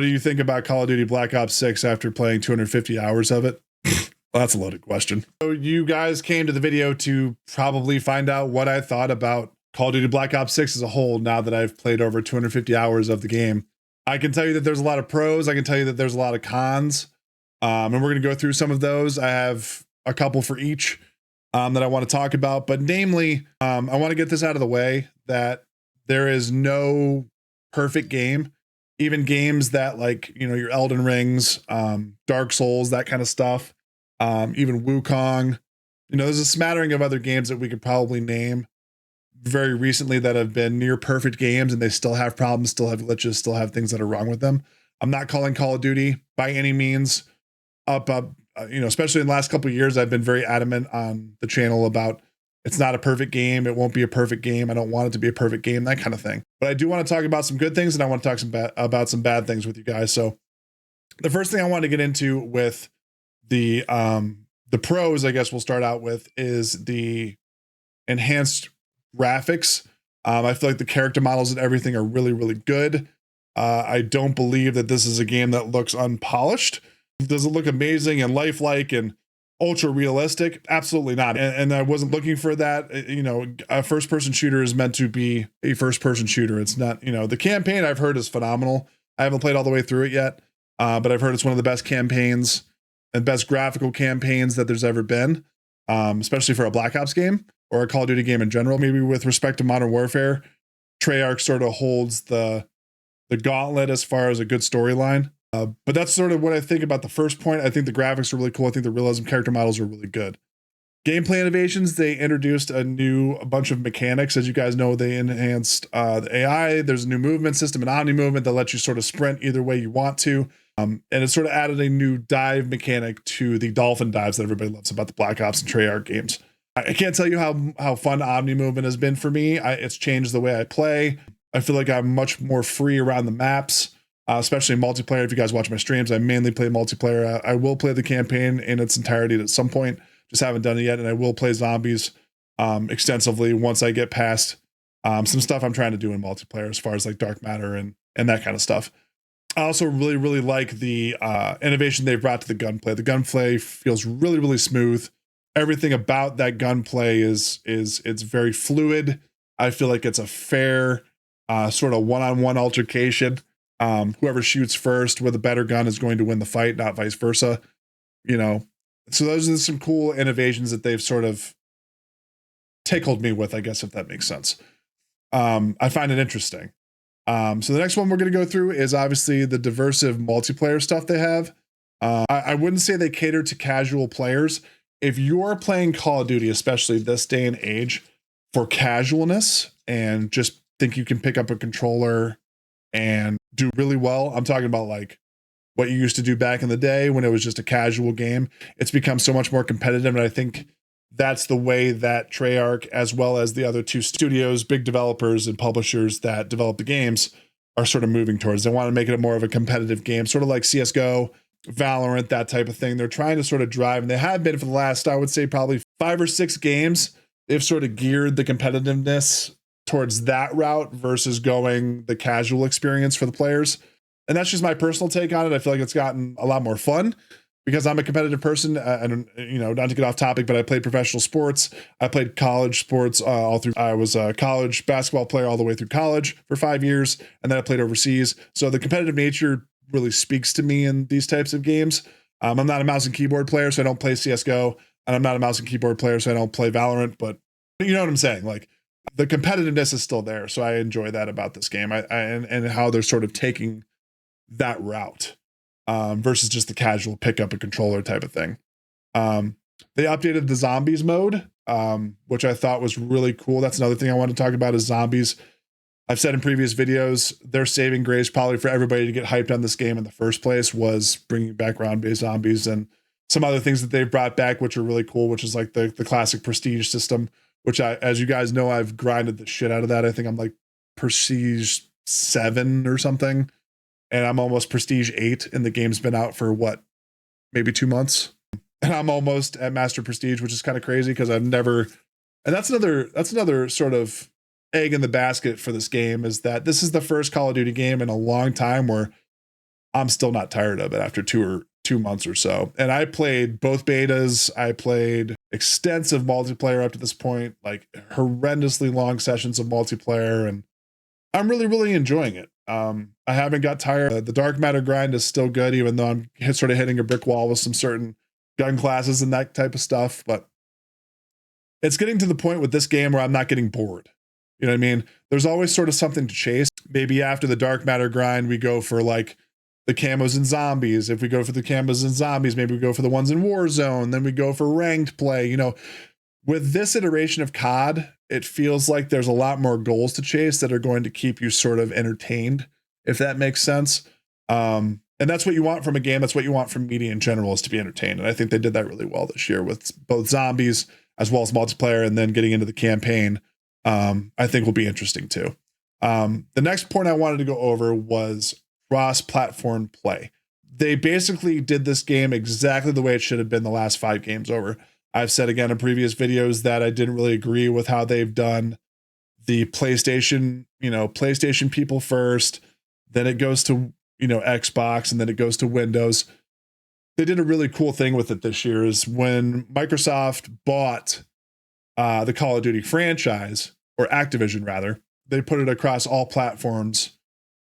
What do you think about Call of Duty Black Ops 6 after playing 250 hours of it? Well, that's a loaded question. So you guys came to the video to probably find out what I thought about Call of Duty Black Ops 6 as a whole now that I've played over 250 hours of the game. I can tell you that there's a lot of pros. I can tell you that there's a lot of cons. And we're going to go through some of those. I have a couple for each that I want to talk about. But namely, I want to get this out of the way that there is no perfect game. Even games that like, you know, your Elden Rings, Dark Souls, that kind of stuff, even Wukong. You know, there's a smattering of other games that we could probably name very recently that have been near perfect games and they still have problems, still have glitches, still have things that are wrong with them. I'm not calling Call of Duty by any means up, you know, especially in the last couple of years, I've been very adamant on the channel about it's not a perfect game. It won't be a perfect game. I don't want it to be a perfect game, that kind of thing. But I do want to talk about some good things and I want to talk about some bad things with you guys. So the first thing I want to get into with the pros, I guess we'll start out with, is the enhanced graphics. I feel like the character models and everything are really, really good. I don't believe that this is a game that looks unpolished. Does it look amazing and lifelike and ultra realistic? Absolutely not. And I wasn't looking for that. You know, a first person shooter is meant to be a first person shooter. It's not, you know, the campaign I've heard is phenomenal. I haven't played all the way through it yet, but I've heard it's one of the best campaigns and best graphical campaigns that there's ever been, especially for a Black Ops game or a Call of Duty game in general. Maybe with respect to Modern Warfare, Treyarch sort of holds the gauntlet as far as a good storyline. But that's sort of what I think about the first point. I think the graphics are really cool. I think the realism character models are really good. Gameplay innovations, they introduced a bunch of mechanics. As you guys know, they enhanced the AI. There's a new movement system, an omni movement that lets you sort of sprint either way you want to. And it sort of added a new dive mechanic to the dolphin dives that everybody loves about the Black Ops and Treyarch games. I can't tell you how fun omni movement has been for me. It's changed the way I play. I feel like I'm much more free around the maps. Especially in multiplayer. If you guys watch my streams, I mainly play multiplayer. I will play the campaign in its entirety at some point. Just haven't done it yet. And I will play zombies extensively once I get past some stuff I'm trying to do in multiplayer as far as like dark matter and that kind of stuff. I also really, really like the innovation they've brought to the gunplay. The gunplay feels really, really smooth. Everything about that gunplay it's very fluid. I feel like it's a fair sort of one-on-one altercation. Whoever shoots first with a better gun is going to win the fight, not vice versa. You know, so those are some cool innovations that they've sort of tickled me with, I guess, if that makes sense. I find it interesting. So the next one we're going to go through is obviously the diversive multiplayer stuff they have. I wouldn't say they cater to casual players. If you're playing Call of Duty, especially this day and age, for casualness and just think you can pick up a controller and do really well. I'm talking about like what you used to do back in the day when it was just a casual game. It's become so much more competitive. And I think that's the way that Treyarch, as well as the other two studios, big developers and publishers that develop the games, are sort of moving towards. They want to make it a more of a competitive game, sort of like CSGO, Valorant, that type of thing. They're trying to sort of drive, and they have been for the last, I would say, probably 5 or 6 games. They've sort of geared the competitiveness towards that route versus going the casual experience for the players. And that's just my personal take on it. I feel like it's gotten a lot more fun because I'm a competitive person. And, you know, not to get off topic, but I played professional sports. I played college sports all through. I was a college basketball player all the way through college for 5 years. And then I played overseas. So the competitive nature really speaks to me in these types of games. I'm not a mouse and keyboard player, so I don't play CSGO. And I'm not a mouse and keyboard player, so I don't play Valorant. But you know what I'm saying? Like, the competitiveness is still there, so I enjoy that about this game. And how they're sort of taking that route versus just the casual pick up a controller type of thing. They updated the zombies mode, which I thought was really cool. That's another thing I want to talk about is zombies. I've said in previous videos, their saving grace probably for everybody to get hyped on this game in the first place was bringing back round-based zombies and some other things that they've brought back, which are really cool, which is like the classic prestige system, which as you guys know, I've grinded the shit out of that. I think I'm like prestige 7 or something. And I'm almost prestige 8 and the game's been out for what, maybe 2 months. And I'm almost at master prestige, which is kind of crazy because I've never, and that's another sort of egg in the basket for this game is that this is the first Call of Duty game in a long time where I'm still not tired of it after 2 months or so. And I played both betas. I played extensive multiplayer up to this point, like horrendously long sessions of multiplayer, and I'm really, really enjoying it. I haven't got tired. The dark matter grind is still good, even though I'm sort of hitting a brick wall with some certain gun classes and that type of stuff. But it's getting to the point with this game where I'm not getting bored. You know what I mean? There's always sort of something to chase. Maybe after the dark matter grind, we go for like the camos and zombies. If we go for the camos and zombies, maybe we go for the ones in Warzone. Then we go for ranked play. You know, with this iteration of COD, it feels like there's a lot more goals to chase that are going to keep you sort of entertained, if that makes sense. And that's what you want from a game. That's what you want from media in general, is to be entertained. And I think they did that really well this year with both zombies as well as multiplayer, and then getting into the campaign. I think will be interesting too. The next point I wanted to go over was cross-platform play. They basically did this game exactly the way it should have been the last 5 games over. I've said again in previous videos that I didn't really agree with how they've done the PlayStation, PlayStation people first, then it goes to, Xbox, and then it goes to Windows. They did a really cool thing with it this year is when Microsoft bought the Call of Duty franchise, or Activision rather, they put it across all platforms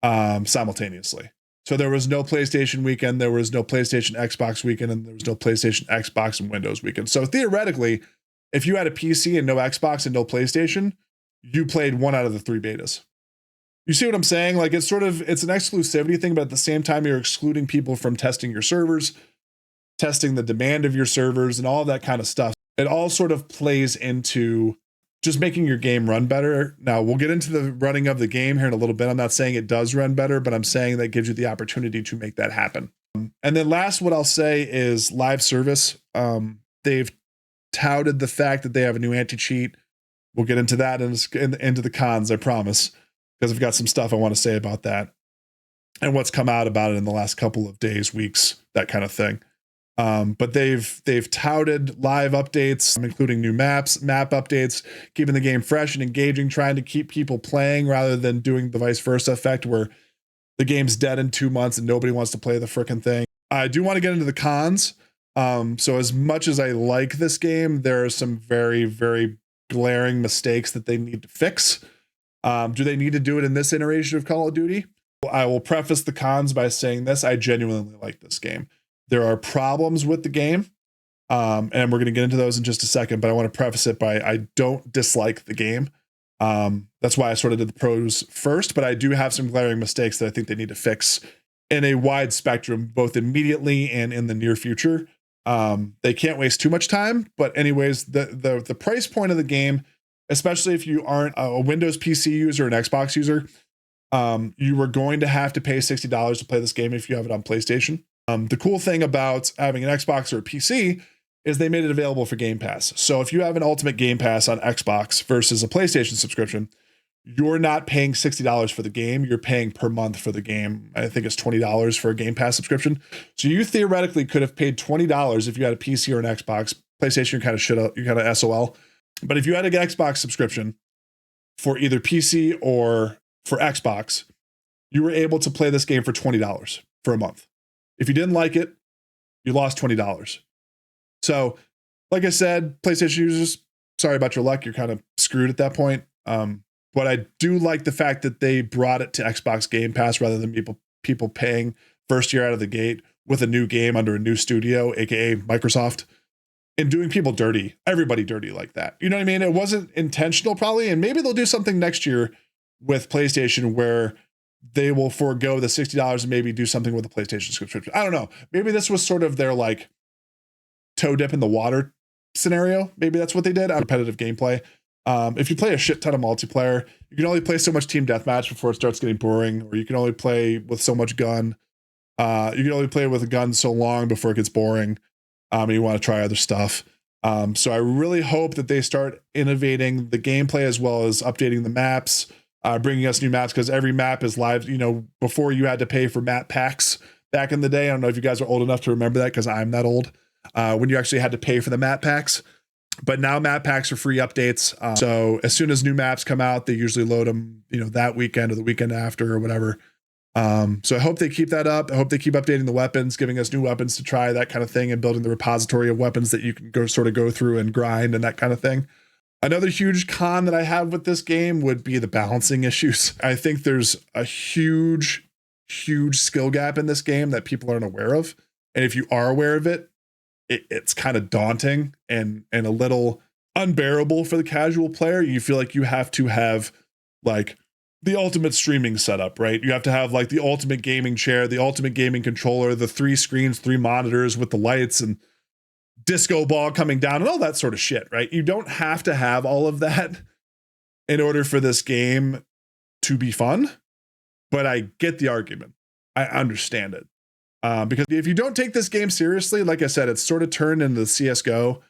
simultaneously. So there was no PlayStation weekend, there was no PlayStation Xbox weekend, and there was no PlayStation Xbox and Windows weekend. So theoretically, if you had a PC and no Xbox and no PlayStation, you played 1 out of the 3 betas. You see what I'm saying? Like it's an exclusivity thing, but at the same time, you're excluding people from testing your servers, testing the demand of your servers, and all of that kind of stuff. It all sort of plays into just making your game run better. Now, we'll get into the running of the game here in a little bit. I'm not saying it does run better, but I'm saying that gives you the opportunity to make that happen. And then last, what I'll say is live service. They've touted the fact that they have a new anti-cheat. We'll get into that into the cons, I promise, because I've got some stuff I want to say about that and what's come out about it in the last couple of days, weeks, that kind of thing. But they've touted live updates, including new map updates, keeping the game fresh and engaging, trying to keep people playing rather than doing the vice versa effect where the game's dead in 2 months and nobody wants to play the frickin' thing. I do want to get into the cons. So as much as I like this game, there are some very, very glaring mistakes that they need to fix. Do they need to do it in this iteration of Call of Duty? I will preface the cons by saying this. I genuinely like this game. There are problems with the game, and we're going to get into those in just a second, but I want to preface it by I don't dislike the game. That's why I sort of did the pros first, but I do have some glaring mistakes that I think they need to fix in a wide spectrum, both immediately and in the near future. They can't waste too much time, but anyways, the price point of the game, especially if you aren't a Windows PC user, an Xbox user, you are going to have to pay $60 to play this game if you have it on PlayStation. The cool thing about having an Xbox or a PC is they made it available for Game Pass. So if you have an Ultimate Game Pass on Xbox versus a PlayStation subscription, you're not paying $60 for the game. You're paying per month for the game. I think it's $20 for a Game Pass subscription. So you theoretically could have paid $20 if you had a PC or an Xbox. PlayStation, you're kind of shit out. You're kind of SOL. But if you had an Xbox subscription for either PC or for Xbox, you were able to play this game for $20 for a month. If you didn't like it, you lost $20. So, like I said, PlayStation users, sorry about your luck. You're kind of screwed at that point. But I do like the fact that they brought it to Xbox Game Pass rather than people paying first year out of the gate with a new game under a new studio, aka Microsoft, and doing people dirty, everybody dirty like that. You know what I mean? It wasn't intentional probably, and maybe they'll do something next year with PlayStation where they will forego the $60 and maybe do something with the PlayStation subscription. I don't know. Maybe this was sort of their like toe dip in the water scenario. Maybe that's what they did. Competitive gameplay. If you play a shit ton of multiplayer, you can only play so much team deathmatch before it starts getting boring, or you can only play with so much gun. You can only play with a gun so long before it gets boring. And you want to try other stuff. So I really hope that they start innovating the gameplay as well as updating the maps, bringing us new maps, because every map is live. Before you had to pay for map packs back in the day. I don't know if you guys are old enough to remember that, because I'm that old. When you actually had to pay for the map packs. But now map packs are free updates. So as soon as new maps come out, they usually load them, that weekend or the weekend after or whatever. So I hope they keep that up. I hope they keep updating the weapons, giving us new weapons to try, that kind of thing, and building the repository of weapons that you can go through and grind and that kind of thing. Another huge con that I have with this game would be the balancing issues. I think there's a huge skill gap in this game that people aren't aware of. And if you are aware of it, it's kind of daunting and a little unbearable for the casual player. You feel like you have to have like the ultimate streaming setup, right? You have to have like the ultimate gaming chair, the ultimate gaming controller, the 3 screens, 3 monitors with the lights and disco ball coming down and all that sort of shit, right? You don't have to have all of that in order for this game to be fun, but I get the argument. I understand it. Because if you don't take this game seriously, like I said, it's sort of turned into the CSGO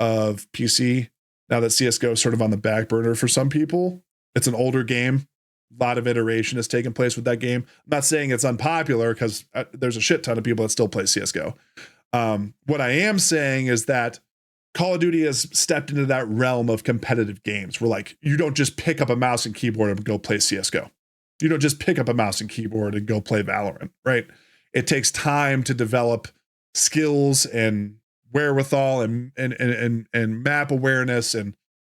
of PC. Now that CSGO is sort of on the back burner for some people. It's an older game. A lot of iteration has taken place with that game. I'm not saying it's unpopular because there's a shit ton of people that still play CSGO. What I am saying is that Call of Duty has stepped into that realm of competitive games where like you don't just pick up a mouse and keyboard and go play CSGO. You don't just pick up a mouse and keyboard and go play Valorant, right? It takes time to develop skills and wherewithal and map awareness and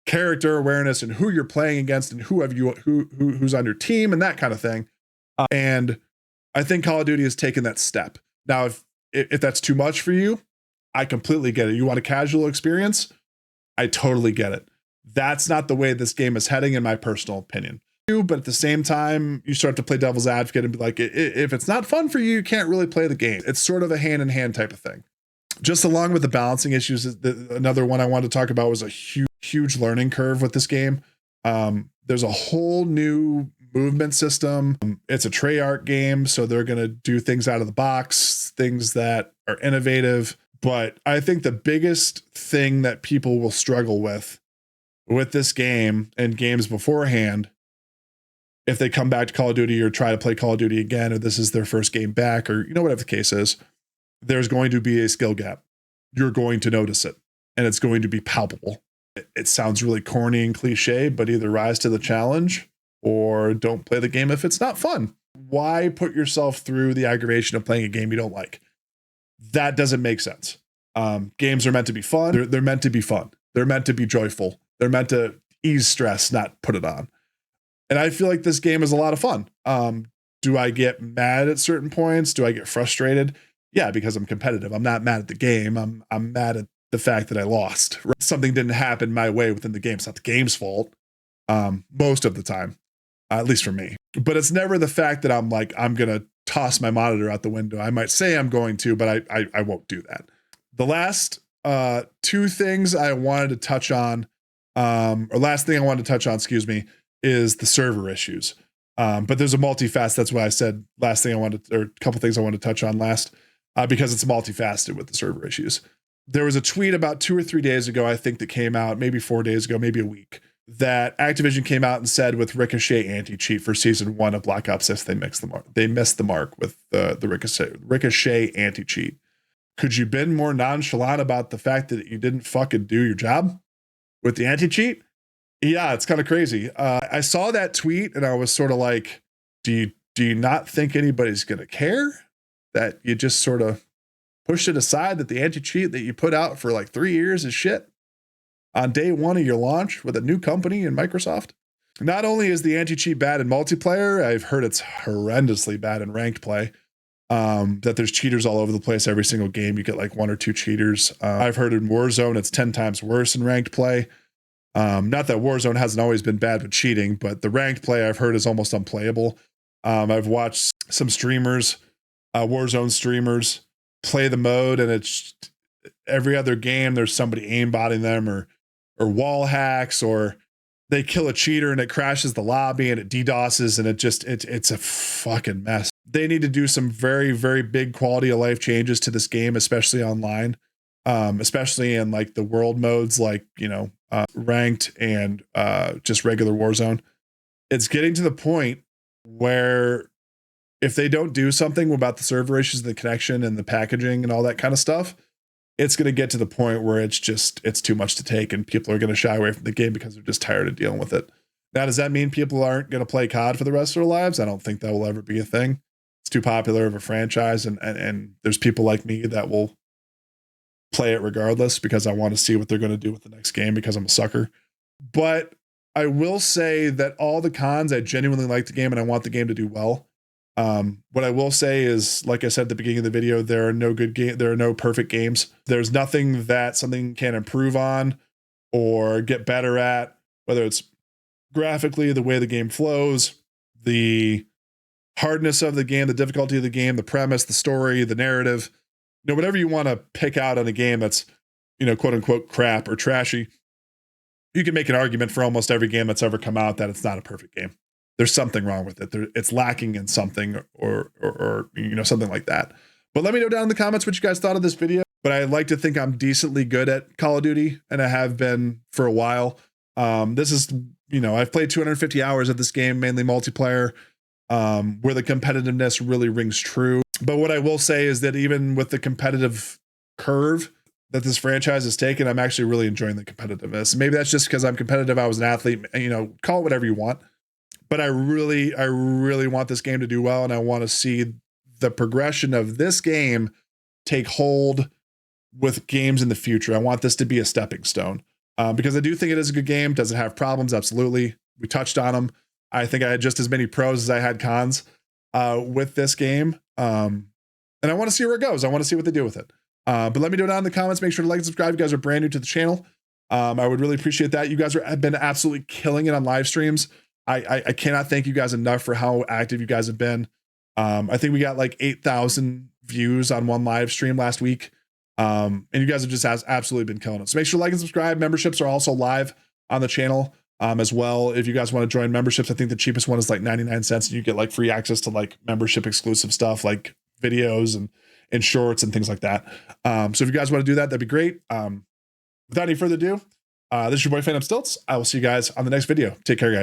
character awareness and who you're playing against and who's on your team and that kind of thing. And I think Call of Duty has taken that step. Now, if that's too much for you, I completely get it. You want a casual experience? I totally get it. That's not the way this game is heading, in my personal opinion. But at the same time, you start to play devil's advocate and be like, if it's not fun for you, you can't really play the game. It's sort of a hand-in-hand type of thing. Just along with the balancing issues, another one I wanted to talk about was a huge learning curve with this game. There's a whole new movement system. It's a Treyarch game, so they're going to do things out of the box, things that are innovative. But I think the biggest thing that people will struggle with this game and games beforehand, if they come back to Call of Duty or try to play Call of Duty again, or this is their first game back, or whatever the case is, there's going to be a skill gap. You're going to notice it, and it's going to be palpable. It sounds really corny and cliche, but either rise to the challenge or don't play the game if it's not fun. Why put yourself through the aggravation of playing a game you don't like? That doesn't make sense. Games are meant to be fun. They're meant to be fun. They're meant to be joyful. They're meant to ease stress, not put it on. And I feel like this game is a lot of fun. Do I get mad at certain points? Do I get frustrated? Yeah, because I'm competitive. I'm not mad at the game. I'm mad at the fact that I lost. Something didn't happen my way within the game. It's not the game's fault. Most of the time, at least for me. But it's never the fact that I'm going to toss my monitor out the window. I might say I'm going to, but I won't do that. The last 2 things I wanted to touch on, last thing I wanted to touch on, is the server issues. But there's a multifaceted. That's why I said last thing a couple things I wanted to touch on last, because it's multifaceted with the server issues. There was a tweet about 2 or 3 days ago, I think, that came out, maybe 4 days ago, maybe a week, that Activision came out and said with Ricochet anti-cheat for season 1 of Black Ops 6, they missed the mark with the Ricochet anti-cheat. Could you been more nonchalant about the fact that you didn't fucking do your job with the anti-cheat? Yeah, it's kind of crazy. I saw that tweet and I was sort of like, do you not think anybody's going to care that you just sort of pushed it aside, that the anti-cheat that you put out for like 3 years is shit on day 1 of your launch with a new company in Microsoft? Not only is the anti-cheat bad in multiplayer, I've heard it's horrendously bad in ranked play. That there's cheaters all over the place. Every single game you get like 1 or 2 cheaters. I've heard in Warzone it's 10 times worse in ranked play. Not that Warzone hasn't always been bad with cheating, but the ranked play I've heard is almost unplayable. I've watched some streamers, Warzone streamers, play the mode, and it's every other game there's somebody aimbotting them or wall hacks, or they kill a cheater and it crashes the lobby and it DDoSes, and it's a fucking mess. They need to do some very, very big quality of life changes to this game, especially online, especially in like the world modes, like, ranked and just regular Warzone. It's getting to the point where if they don't do something about the server issues, the connection and the packaging and all that kind of stuff, it's going to get to the point where it's too much to take and people are going to shy away from the game because they're just tired of dealing with it. Now, does that mean people aren't going to play COD for the rest of their lives? I don't think that will ever be a thing. It's too popular of a franchise, and there's people like me that will play it regardless because I want to see what they're going to do with the next game because I'm a sucker. But I will say that all the cons, I genuinely like the game and I want the game to do well. What I will say is, like I said at the beginning of the video, there are no perfect games. There's nothing that something can improve on or get better at, whether it's graphically, the way the game flows, the hardness of the game, the difficulty of the game, the premise, the story, the narrative, whatever you want to pick out on a game that's, quote unquote crap or trashy. You can make an argument for almost every game that's ever come out that it's not a perfect game. There's something wrong with it. It's lacking in something or something like that. But let me know down in the comments what you guys thought of this video. But I like to think I'm decently good at Call of Duty, and I have been for a while. This is, I've played 250 hours of this game, mainly multiplayer, where the competitiveness really rings true. But what I will say is that even with the competitive curve that this franchise has taken, I'm actually really enjoying the competitiveness. Maybe that's just because I'm competitive. I was an athlete, call it whatever you want. But I really want this game to do well, and I want to see the progression of this game take hold with games in the future. I want this to be a stepping stone because I do think it is a good game. Does it have problems? Absolutely. We touched on them. I think I had just as many pros as I had cons with this game. And I want to see where it goes. I want to see what they do with it. But let me know down in the comments. Make sure to like and subscribe if you guys are brand new to the channel. I would really appreciate that. You guys have been absolutely killing it on live streams. I cannot thank you guys enough for how active you guys have been. I think we got like 8,000 views on one live stream last week. And you guys have just absolutely been killing it. So make sure to like and subscribe. Memberships are also live on the channel as well. If you guys want to join memberships, I think the cheapest one is like 99 cents. And you get like free access to like membership exclusive stuff like videos and shorts and things like that. So if you guys want to do that, that'd be great. Without any further ado, this is your boy Phantxm. I will see you guys on the next video. Take care, guys.